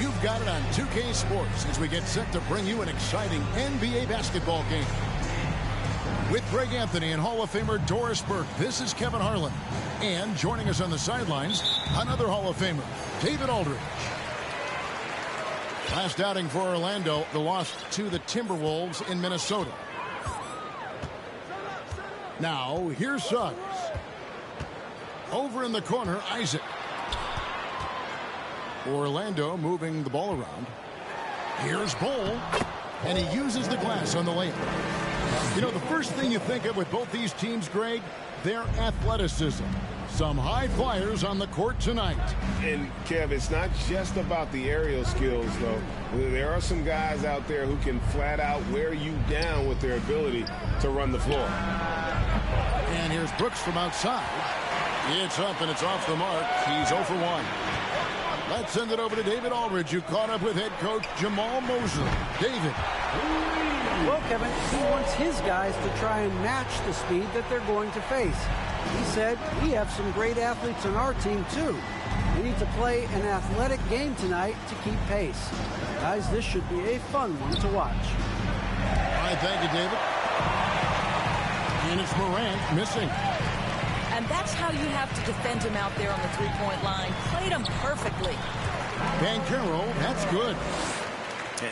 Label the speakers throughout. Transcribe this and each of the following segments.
Speaker 1: You've got it on 2K Sports as we get set to bring you an exciting NBA basketball game. With Greg Anthony and Hall of Famer Doris Burke, this is Kevin Harlan. And joining us on the sidelines, another Hall of Famer, David Aldridge. Last outing for Orlando, the loss to the Timberwolves in Minnesota. Now, here's Suggs. Over in the corner, Isaac. Orlando moving the ball around. Here's Bol. And he uses the glass on the layup. You know, the first thing you think of with both these teams, Greg, their athleticism. Some high flyers on the court tonight.
Speaker 2: And, Kev, it's not just about the aerial skills, though. There are some guys out there who can flat out wear you down with their ability to run the floor.
Speaker 1: And here's Brooks from outside. It's up and it's off the mark. He's 0 for 1. Let's send it over to David Aldridge, who caught up with head coach Jamal Mosley. David.
Speaker 3: Well, Kevin, he wants his guys to try and match the speed that they're going to face. He said, we have some great athletes on our team, too. We need to play an athletic game tonight to keep pace. Guys, this should be a fun one to watch.
Speaker 1: All right, thank you, David. And it's Morant missing.
Speaker 4: And that's how you have to defend him out there on the three-point line. Played him perfectly.
Speaker 1: Banchero, that's good.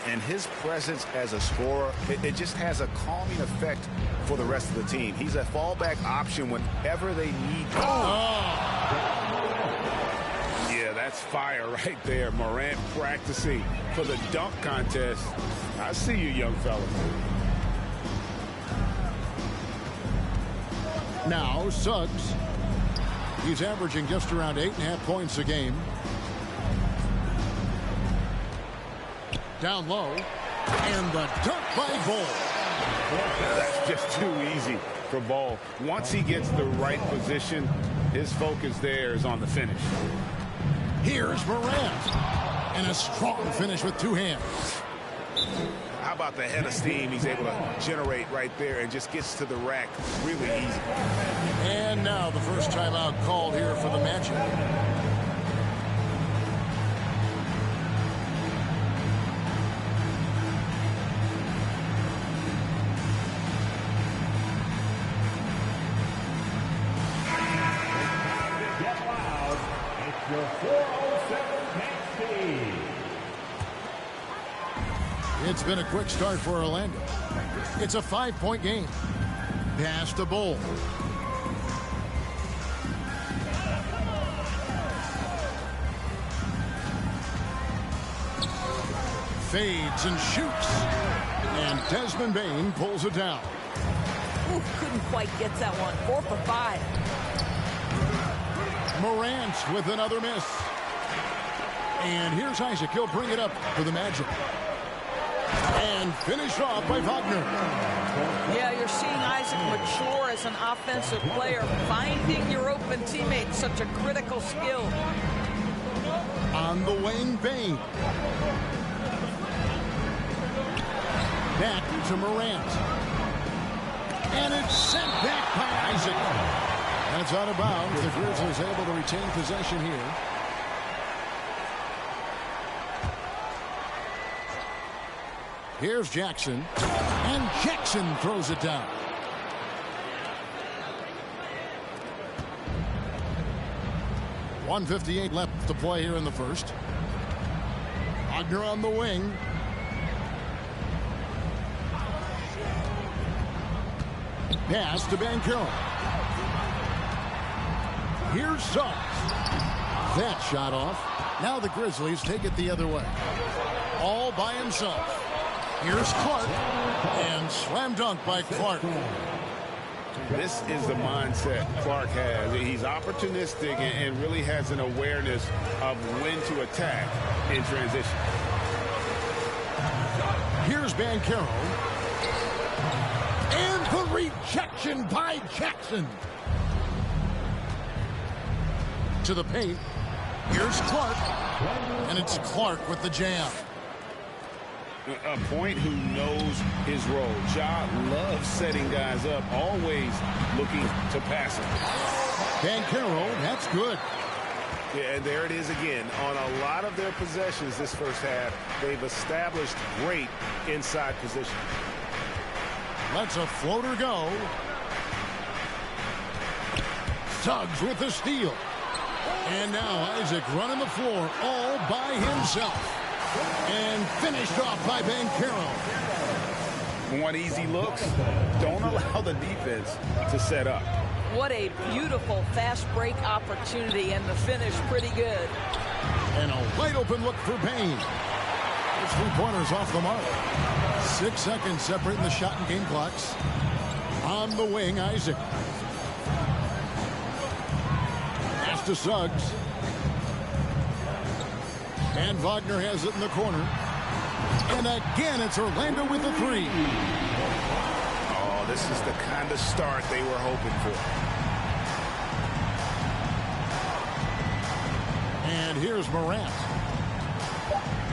Speaker 5: And his presence as a scorer, it just has a calming effect for the rest of the team. He's a fallback option whenever they need to.
Speaker 2: Yeah, that's fire right there. Morant practicing for the dunk contest. I see you, young fella.
Speaker 1: Now, Suggs. He's averaging just around 8.5 points a game. Down low. And the dunk by Bol.
Speaker 2: That's just too easy for Bol. Once he gets the right position, his focus there is on the finish.
Speaker 1: Here's Morant. And a strong finish with two hands.
Speaker 2: How about the head of steam he's able to generate right there and just gets to the rack really easy.
Speaker 1: And now the first timeout called here for the matchup.
Speaker 6: Get loud. It's your 407 Taxi.
Speaker 1: It's been a quick start for Orlando. It's a 5-point game. Pass to Bol. Fades and shoots. And Desmond Bane pulls it down.
Speaker 4: Ooh, couldn't quite get that one. 4 for 5.
Speaker 1: Morant with another miss. And here's Isaac. He'll bring it up for the Magic. And finished off by Wagner.
Speaker 4: Yeah, you're seeing Isaac mature as an offensive player. Finding your open teammate, such a critical skill.
Speaker 1: On the wing, Bane. Back to Morant. And it's sent back by Isaac. That's out of bounds. The Grizzlies able to retain possession here. Here's Jackson. And Jackson throws it down. .158 left to play here in the first. Wagner on the wing. Pass to Banchero. Here's Suggs. That shot off. Now the Grizzlies take it the other way. All by himself. Here's Clark. And slam dunk by Clark.
Speaker 2: This is the mindset Clark has. He's opportunistic and really has an awareness of when to attack in transition.
Speaker 1: Here's Banchero. And the rejection by Jackson. To the paint. Here's Clark. And it's Clark with the jam.
Speaker 2: A point who knows his role. Ja loves setting guys up, always looking to pass him.
Speaker 1: Banchero, that's good.
Speaker 2: Yeah, and there it is again. On a lot of their possessions this first half, they've established great inside position.
Speaker 1: Lets a floater go. Suggs with the steal. And now Isaac running the floor all by himself. And finished off by Banchero.
Speaker 5: Want easy looks? Don't allow the defense to set up.
Speaker 4: What a beautiful fast break opportunity, and the finish pretty good.
Speaker 1: And a wide open look for Payne. His three-pointers off the mark. 6 seconds separating the shot and game clocks. On the wing, Isaac. Pass to Suggs. And Wagner has it in the corner. And again, it's Orlando with the three.
Speaker 5: Oh, this is the kind of start they were hoping for.
Speaker 1: And here's Morant.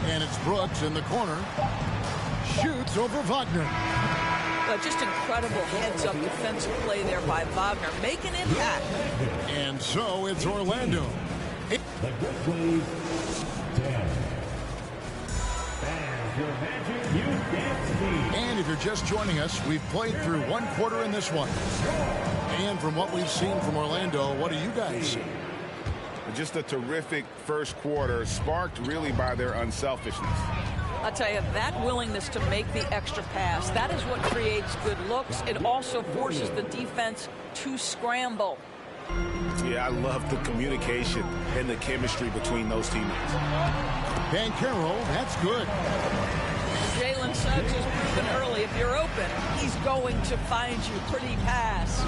Speaker 1: And it's Brooks in the corner. Shoots over Wagner.
Speaker 4: Just incredible heads-up defensive play there by Wagner. Make an impact.
Speaker 1: And so it's Orlando.
Speaker 6: The Grizzlies 10. And your Magic Youth Dance Team.
Speaker 1: And if you're just joining us, we've played through one quarter in this one. And from what we've seen from Orlando, what do you guys see?
Speaker 2: Just a terrific first quarter, sparked really by their unselfishness.
Speaker 4: I'll tell you, that willingness to make the extra pass, that is what creates good looks. It also forces the defense to scramble.
Speaker 5: Yeah, I love the communication and the chemistry between those teammates.
Speaker 1: Banchero, that's good.
Speaker 4: Jalen Suggs has proven early, if you're open, he's going to find you. Pretty pass.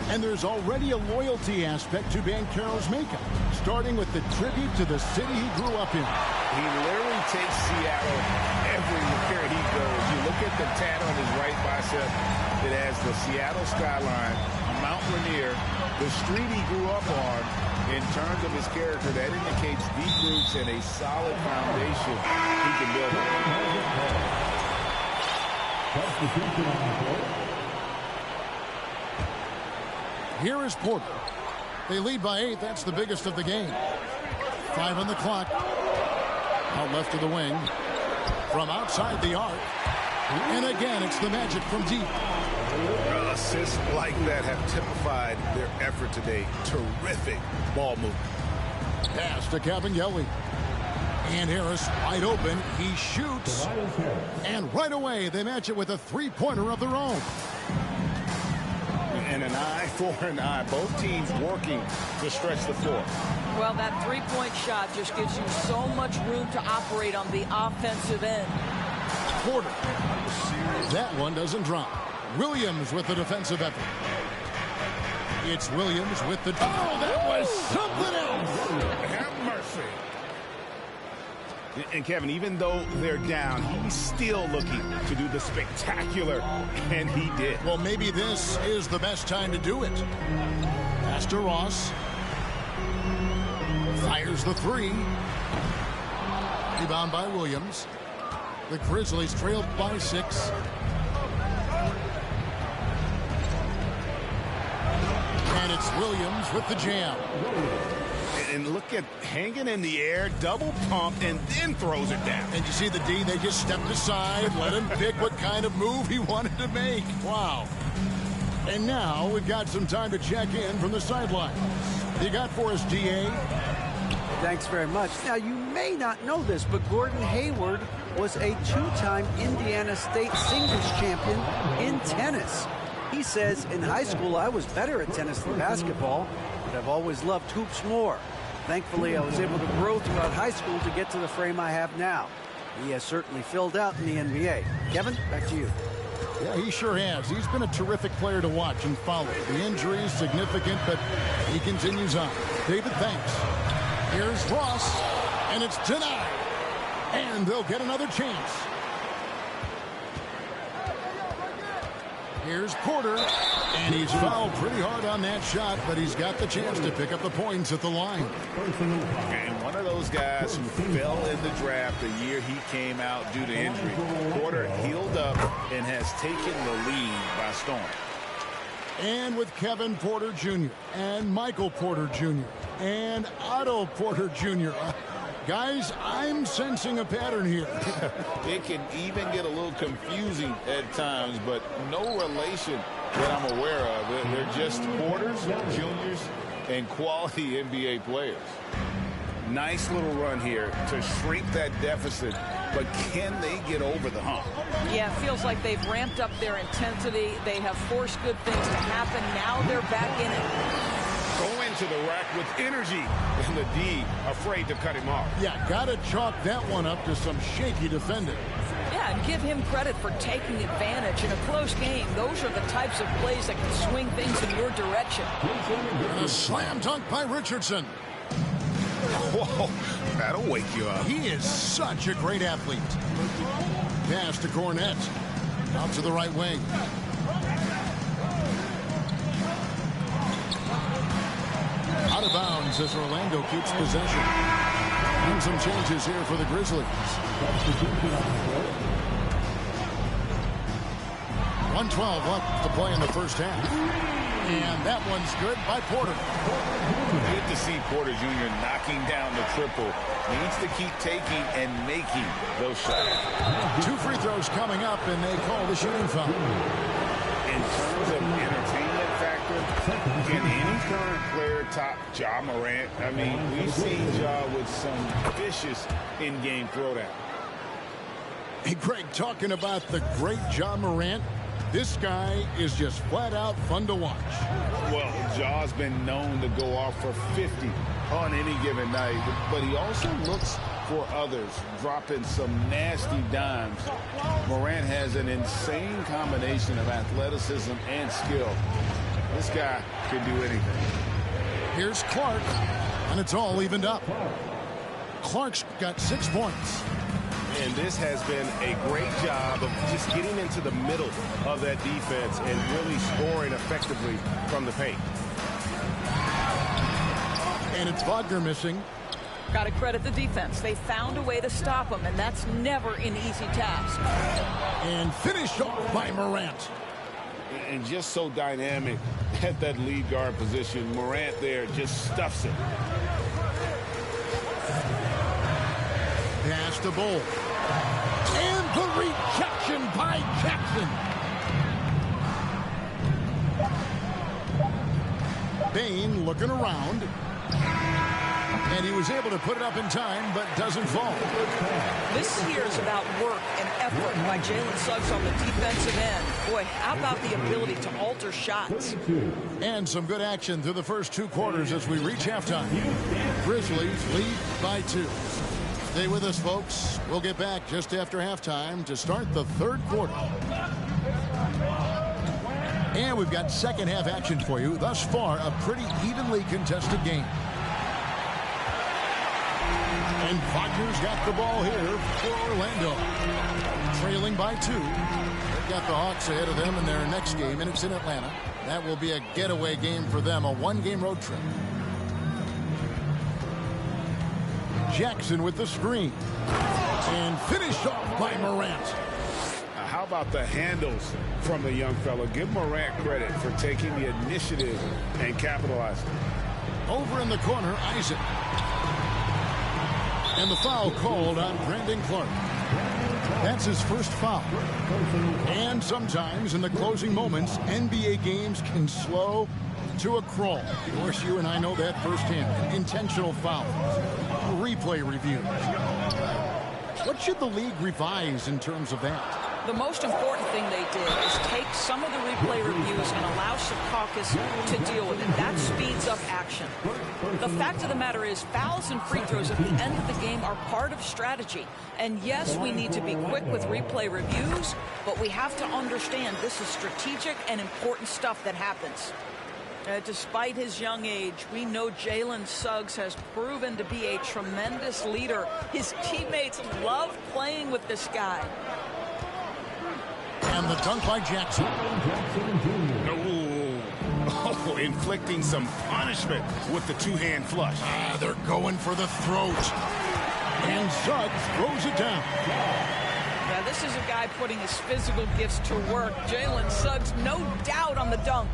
Speaker 1: And there's already a loyalty aspect to Banchero's makeup, starting with the tribute to the city he grew up in.
Speaker 5: He literally takes Seattle everywhere he goes. You look at the tat on his right bicep. It has the Seattle skyline, Mount Rainier, the street he grew up on. In terms of his character, that indicates deep roots and a solid foundation he can build on.
Speaker 1: Here is Porter. They lead by 8. That's the biggest of the game. 5 on the clock. Out left of the wing. From outside the arc. And again, it's the Magic from deep.
Speaker 5: Assists like that have typified their effort today. Terrific ball movement.
Speaker 1: Pass to Cavangeli. And Harris wide open. He shoots. And right away, they match it with a three-pointer of their own.
Speaker 5: And an eye for an eye. Both teams working to stretch the floor.
Speaker 4: Well, that three-point shot just gives you so much room to operate on the offensive end.
Speaker 1: Porter. That one doesn't drop. Williams with the defensive effort. It's Williams with the... Oh, that was something else!
Speaker 2: Have mercy. And Kevin, even though they're down, he's still looking to do the spectacular, and he did.
Speaker 1: Well, maybe this is the best time to do it. Pass to Ross. Fires the three. Rebound by Williams. The Grizzlies trailed by 6. And it's Williams with the jam.
Speaker 2: And look at hanging in the air, double pump, and then throws it down.
Speaker 1: And you see the D, they just stepped aside, let him pick what kind of move he wanted to make. Wow. And now we've got some time to check in from the sideline. You got for us, DA?
Speaker 3: Thanks very much. Now, you may not know this, but Gordon Hayward was a 2-time Indiana State singles champion in tennis. He says, in high school, I was better at tennis than basketball, but I've always loved hoops more. Thankfully, I was able to grow throughout high school to get to the frame I have now. He has certainly filled out in the NBA. Kevin, back to you.
Speaker 1: Yeah, he sure has. He's been a terrific player to watch and follow. The injury is significant, but he continues on. David, thanks. Here's Ross, and it's denied. And they'll get another chance. Here's Porter, and he's fouled pretty hard on that shot, but he's got the chance to pick up the points at the line.
Speaker 5: And one of those guys who fell in the draft the year he came out due to injury. Porter healed up and has taken the lead by storm.
Speaker 1: And with Kevin Porter Jr. and Michael Porter Jr. and Otto Porter Jr. Guys, I'm sensing a pattern here.
Speaker 5: It can even get a little confusing at times, but no relation that I'm aware of. They're just Porters, Juniors, and quality NBA players.
Speaker 2: Nice little run here to shrink that deficit, but can they get over the hump?
Speaker 4: Yeah, it feels like they've ramped up their intensity. They have forced good things to happen. Now they're back in it.
Speaker 2: Go into the rack with energy, and the D afraid to cut him off.
Speaker 1: Yeah, gotta chalk that one up to some shaky defending.
Speaker 4: Yeah, and give him credit for taking advantage. In a close game, those are the types of plays that can swing things in your direction.
Speaker 1: And a slam dunk by Richardson.
Speaker 2: Whoa, that'll wake you up.
Speaker 1: He is such a great athlete. Pass to Cornette. Out to the right wing. Out of bounds as Orlando keeps possession. And some changes here for the Grizzlies. 1:12 left to play in the first half. And that one's good by Porter.
Speaker 5: Good to see Porter Jr. knocking down the triple. Needs to keep taking and making those shots.
Speaker 1: 2 free throws coming up, and they call the shooting foul.
Speaker 2: In terms of entertainment factor, can any current player top Ja Morant? I mean, we've seen Ja with some vicious in-game throwdown.
Speaker 1: Hey, Greg, talking about the great Ja Morant, this guy is just flat out fun to watch.
Speaker 2: Well, Ja's been known to go off for 50 on any given night, but he also looks for others, dropping some nasty dimes. Morant has an insane combination of athleticism and skill. This guy can do anything.
Speaker 1: Here's Clark, and it's all evened up. Clark's got 6 points.
Speaker 2: And this has been a great job of just getting into the middle of that defense and really scoring effectively from the paint.
Speaker 1: And it's Wagner missing.
Speaker 4: Got to credit the defense. They found a way to stop him, and that's never an easy task.
Speaker 1: And finished off by Morant.
Speaker 2: And just so dynamic at that lead guard position. Morant there just stuffs it.
Speaker 1: Pass to Bull. And the rejection by Jackson. Bain looking around. And he was able to put it up in time, but doesn't fall.
Speaker 4: This here is about work and effort by Jalen Suggs on the defensive end. Boy, how about the ability to alter shots?
Speaker 1: And some good action through the first 2 quarters as we reach halftime. Grizzlies lead by 2. Stay with us, folks. We'll get back just after halftime to start the 3rd quarter. And we've got second half action for you. Thus far, a pretty evenly contested game. And Wagner's got the ball here for Orlando. Trailing by 2. They've got the Hawks ahead of them in their next game, and it's in Atlanta. That will be a getaway game for them, a 1-game road trip. Jackson with the screen. And finished off by Morant.
Speaker 2: How about the handles from the young fella? Give Morant credit for taking the initiative and capitalizing.
Speaker 1: Over in the corner, Isaac. And the foul called on Brandon Clark. That's his first foul. And sometimes in the closing moments, NBA games can slow to a crawl. Of course, you and I know that firsthand. Intentional fouls. Replay reviews. What should the league revise in terms of that?
Speaker 4: The most important thing they did is take some of the replay reviews and allow Secaucus to deal with it. That speeds up action. The fact of the matter is fouls and free throws at the end of the game are part of strategy. And yes, we need to be quick with replay reviews, but we have to understand this is strategic and important stuff that happens. Despite his young age, we know Jalen Suggs has proven to be a tremendous leader. His teammates love playing with this guy.
Speaker 1: And the dunk by Jackson.
Speaker 2: Oh, inflicting some punishment with the 2-hand flush.
Speaker 1: They're going for the throat. And Suggs throws it down.
Speaker 4: Yeah, this is a guy putting his physical gifts to work. Jalen Suggs, no doubt on the dunk.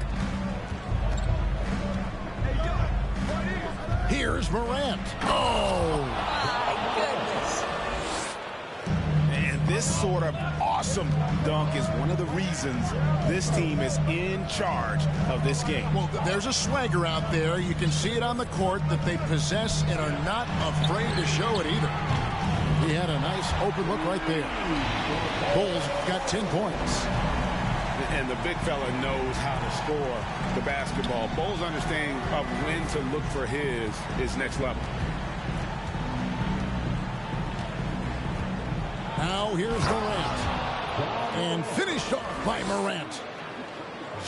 Speaker 1: Here's Morant. Oh!
Speaker 4: My goodness.
Speaker 5: And this sort of awesome dunk is one of the reasons this team is in charge of this game.
Speaker 1: Well, there's a swagger out there. You can see it on the court that they possess and are not afraid to show it either. He had a nice open look right there. Bulls got 10 points.
Speaker 2: And the big fella knows how to score the basketball. Bulls' understanding of when to look for his next level.
Speaker 1: Now here's Morant. And finished off by Morant.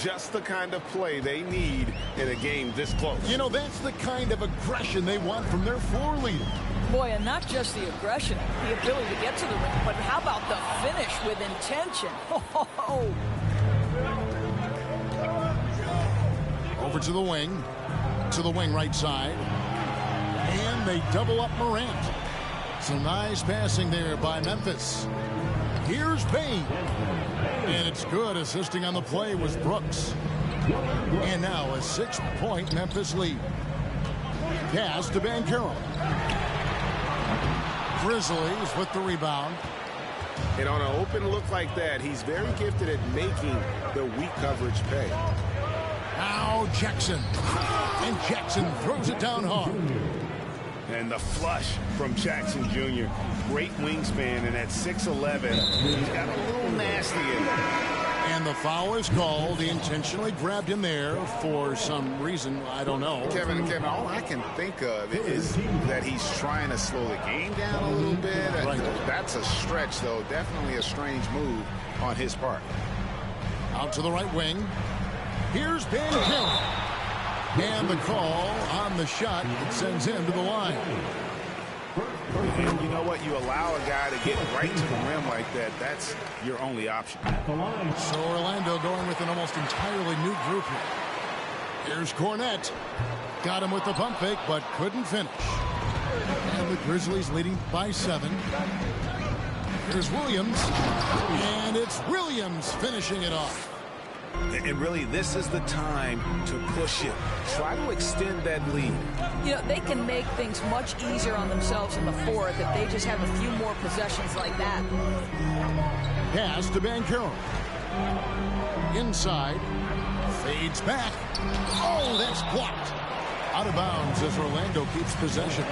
Speaker 2: Just the kind of play they need in a game this close.
Speaker 1: You know, that's the kind of aggression they want from their floor leader.
Speaker 4: Boy, and not just the aggression, the ability to get to the rim, but how about the finish with intention?
Speaker 1: Over to the wing right side. And they double up Morant. Some nice passing there by Memphis. Here's Payne. And it's good. Assisting on the play was Brooks. And now a 6-point Memphis lead. Pass to Banchero. Grizzlies with the rebound.
Speaker 2: And on an open look like that, he's very gifted at making the weak coverage pay.
Speaker 1: Now Jackson. And Jackson throws it down hard.
Speaker 2: And the flush from Jackson Jr. Great wingspan, and at 6'11", he's got a little nasty in him.
Speaker 1: And the foul is called. He intentionally grabbed him there for some reason. I don't know.
Speaker 2: Kevin, all I can think of is that he's trying to slow the game down a little bit.
Speaker 1: Right.
Speaker 2: That's a stretch, though. Definitely a strange move on his part.
Speaker 1: Out to the right wing. Here's Banchero. And the call on the shot that sends him to the line.
Speaker 2: And you know what? You allow a guy to get right to the rim like that. That's your only option.
Speaker 1: So Orlando going with an almost entirely new group here. Here's Cornette. Got him with the pump fake, but couldn't finish. And the Grizzlies leading by 7. Here's Williams. And it's Williams finishing it off.
Speaker 5: And really, this is the time to push it. Try to extend that lead.
Speaker 4: You know, they can make things much easier on themselves in the fourth if they just have a few more possessions like that.
Speaker 1: Pass to Banchero. Inside. Fades back. Oh, that's blocked. Out of bounds as Orlando keeps possession.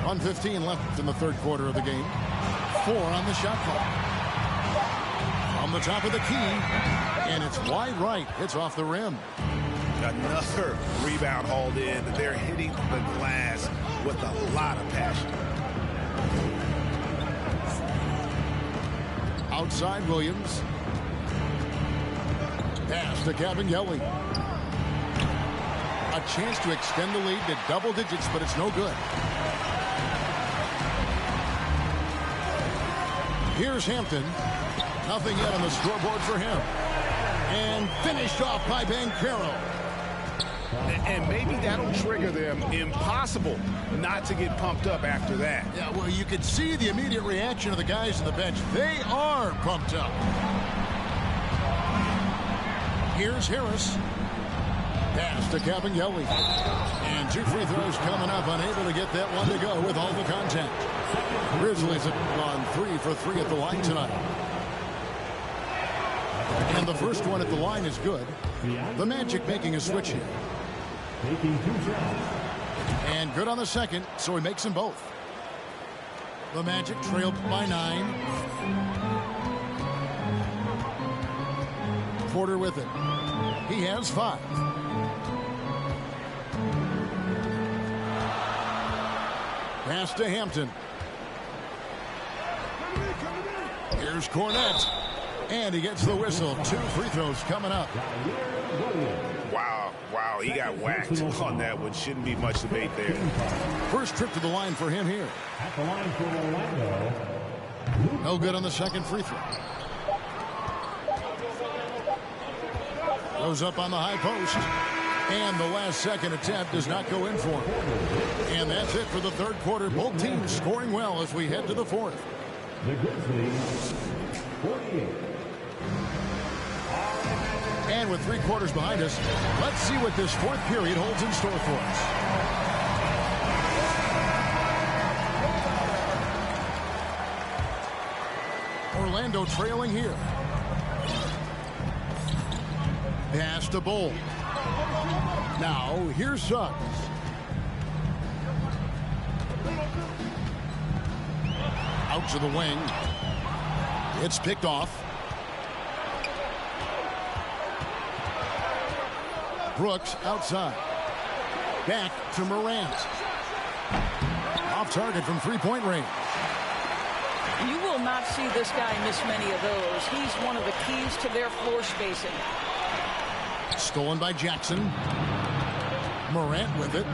Speaker 1: .1:15 left in the third quarter of the game. 4 on the shot clock. From the top of the key. And it's wide right. It's off the rim.
Speaker 5: Another rebound hauled in. They're hitting the glass with a lot of passion.
Speaker 1: Outside Williams. Pass to Cavagnielli. A chance to extend the lead to double digits, but it's no good. Here's Hampton. Nothing yet on the scoreboard for him. And finished off by Banchero.
Speaker 2: And maybe that'll trigger them. Impossible not to get pumped up after that.
Speaker 1: Yeah, well, you could see the immediate reaction of the guys on the bench. They are pumped up. Here's Harris. Pass to Cavagnielli. And 2 free throws coming up. Unable to get that one to go with all the contact. Grizzlies have gone 3 for 3 at the line tonight. And the first one at the line is good. The Magic making a switch here. And good on the second, so he makes them both. The Magic trailed by 9. Porter with it. He has 5. Pass to Hampton. Here's Cornette. And he gets the whistle. 2 free throws coming up.
Speaker 2: Wow, he got whacked on that one. Shouldn't be much debate there.
Speaker 1: First trip to the line for him here.
Speaker 6: At the line for Orlando.
Speaker 1: No good on the second free throw. Goes up on the high post. And the last-second attempt does not go in for him. And that's it for the third quarter. Both teams scoring well as we head to the fourth.
Speaker 6: The Grizzlies, 48.
Speaker 1: And with 3 quarters behind us, let's see what this fourth period holds in store for us. Orlando trailing here. Pass to Bull. Now, here's Suggs. Out to the wing. It's picked off. Brooks outside. Back to Morant. Off target from three-point range.
Speaker 4: You will not see this guy miss many of those. He's one of the keys to their floor spacing.
Speaker 1: Stolen by Jackson. Morant with it.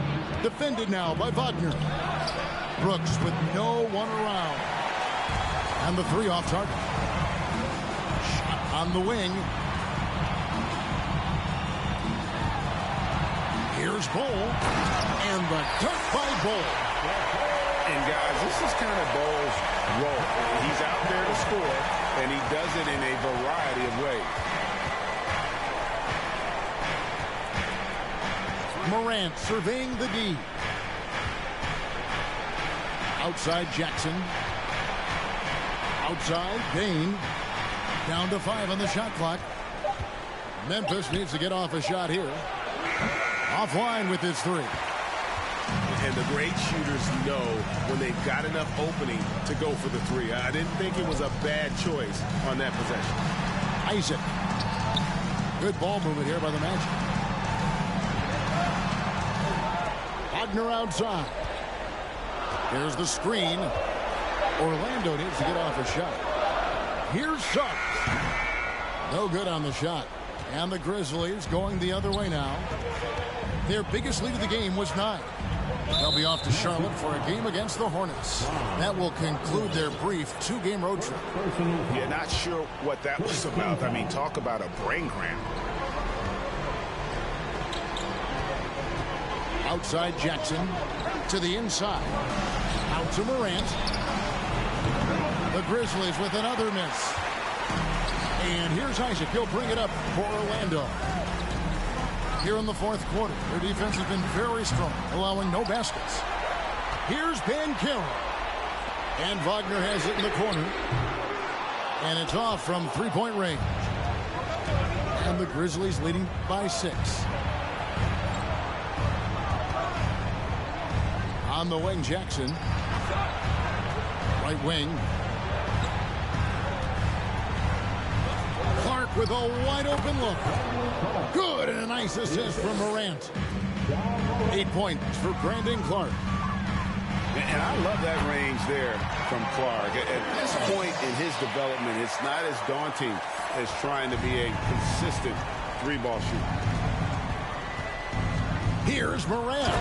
Speaker 1: Defended now by Wagner. Brooks with no one around. And the three off target. Shot on the wing. Here's Bull. And the dunk by Bull.
Speaker 5: And guys, this is kind of Bull's role. He's out there to score, and he does it in a variety of ways.
Speaker 1: Morant surveying the D. Outside Jackson. Outside Bain. Down to 5 on the shot clock. Memphis needs to get off a shot here. Offline with his 3.
Speaker 5: And the great shooters know when they've got enough opening to go for the 3. I didn't think it was a bad choice on that possession.
Speaker 1: Isaac. Good ball movement here by the Magic. Wagner outside. Here's the screen. Orlando needs to get off a shot. Here's Suggs. No good on the shot. And the Grizzlies going the other way now. Their biggest lead of the game was 9. They'll be off to Charlotte for a game against the Hornets. That will conclude their brief 2-game road trip.
Speaker 5: Yeah, not sure what that was about. I mean, talk about a brain cramp.
Speaker 1: Outside Jackson to the inside. Out to Morant. The Grizzlies with another miss. And here's Isaac. He'll bring it up for Orlando. Here in the fourth quarter, their defense has been very strong, allowing no baskets. Here's Banchero. And Wagner has it in the corner. And it's off from three-point range. And the Grizzlies leading by 6. On the wing, Jackson. Right wing. Clark with a wide-open look. Good, and a nice assist from Morant. 8 points for Brandon Clark.
Speaker 5: And I love that range there from Clark. At this point in his development, it's not as daunting as trying to be a consistent 3-ball shooter.
Speaker 1: Here's Morant.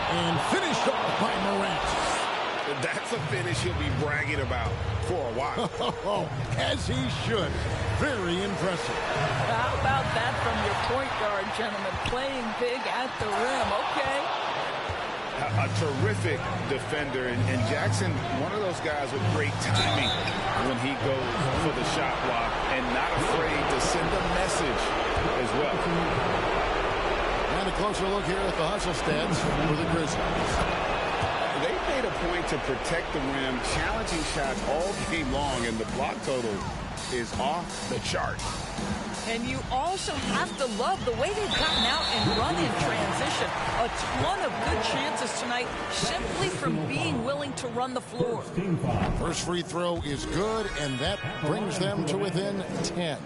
Speaker 1: And finished off by Morant.
Speaker 5: That's a finish he'll be bragging about for a while.
Speaker 1: As he should. Very impressive.
Speaker 4: How about that from your point guard, gentlemen? Playing big at the rim. Okay.
Speaker 5: A terrific defender. And Jackson, one of those guys with great timing when he goes for the shot block and not afraid to send a message as well.
Speaker 1: And a closer look here at the hustle stats for the Grizzlies.
Speaker 5: They made a point to protect the rim, challenging shots all game long, and the block total is off the chart.
Speaker 4: And you also have to love the way they've gotten out and run in transition. A ton of good chances tonight simply from being willing to run the floor.
Speaker 1: First free throw is good, and that brings them to within 10.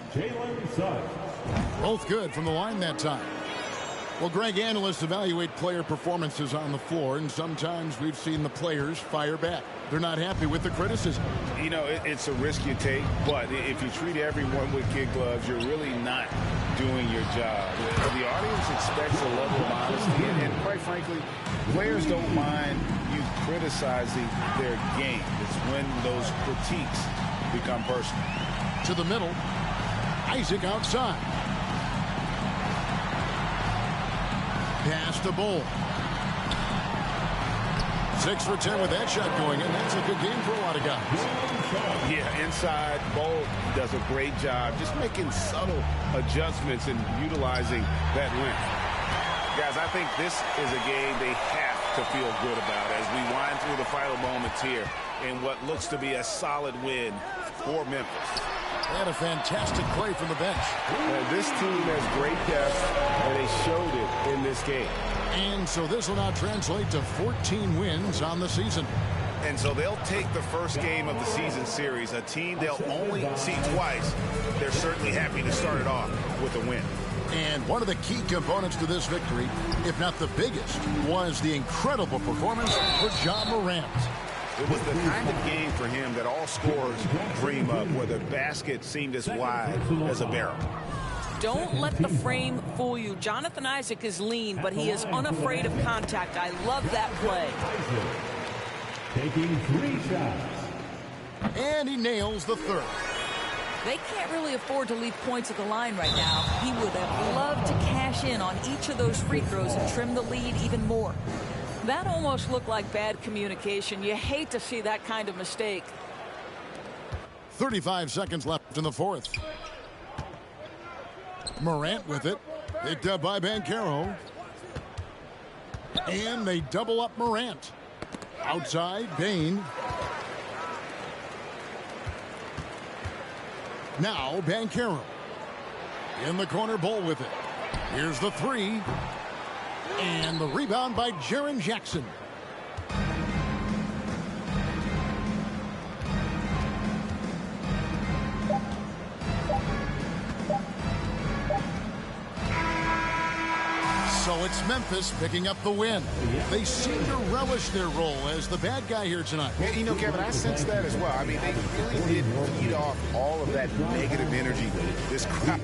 Speaker 1: Both good from the line that time. Well, Greg, analysts evaluate player performances on the floor, and sometimes we've seen the players fire back. They're not happy with the criticism.
Speaker 5: You know, it's a risk you take, but if you treat everyone with kid gloves, you're really not doing your job. The audience expects a level of honesty, and quite frankly, players don't mind you criticizing their game. It's when those critiques become personal.
Speaker 1: To the middle, Isaac outside. Pass to Bull. 6 for 10 with that shot going in. That's a good game for a lot of guys.
Speaker 2: Yeah, inside, Bull does a great job just making subtle adjustments and utilizing that length. Guys, I think this is a game they have to feel good about as we wind through the final moments here in what looks to be a solid win for Memphis.
Speaker 1: And a fantastic play from the bench.
Speaker 2: This team has great depth, and they showed it in this game.
Speaker 1: And so this will now translate to 14 wins on the season.
Speaker 2: And so they'll take the first game of the season series, a team they'll only see twice. They're certainly happy to start it off with a win.
Speaker 1: And one of the key components to this victory, if not the biggest, was the incredible performance for Ja Morant.
Speaker 2: It was the kind of game for him that all scorers dream of, where the basket seemed as wide as a barrel.
Speaker 4: Don't let the frame fool you. Jonathan Isaac is lean, but he is unafraid of contact. I love that play.
Speaker 6: Taking 3 shots.
Speaker 1: And he nails the third.
Speaker 4: They can't really afford to leave points at the line right now. He would have loved to cash in on each of those free throws and trim the lead even more. That almost looked like bad communication. You hate to see that kind of mistake.
Speaker 1: 35 seconds left in the fourth. Morant with it. Picked up by Banchero. And they double up Morant. Outside, Bain. Now Banchero. In the corner, Bull with it. Here's the three. And the rebound by Jaren Jackson. So it's Memphis picking up the win. They seem to relish their role as the bad guy here tonight.
Speaker 2: Yeah, you know, Kevin, I sense that as well. I mean, they really did feed off all of that negative energy this crowd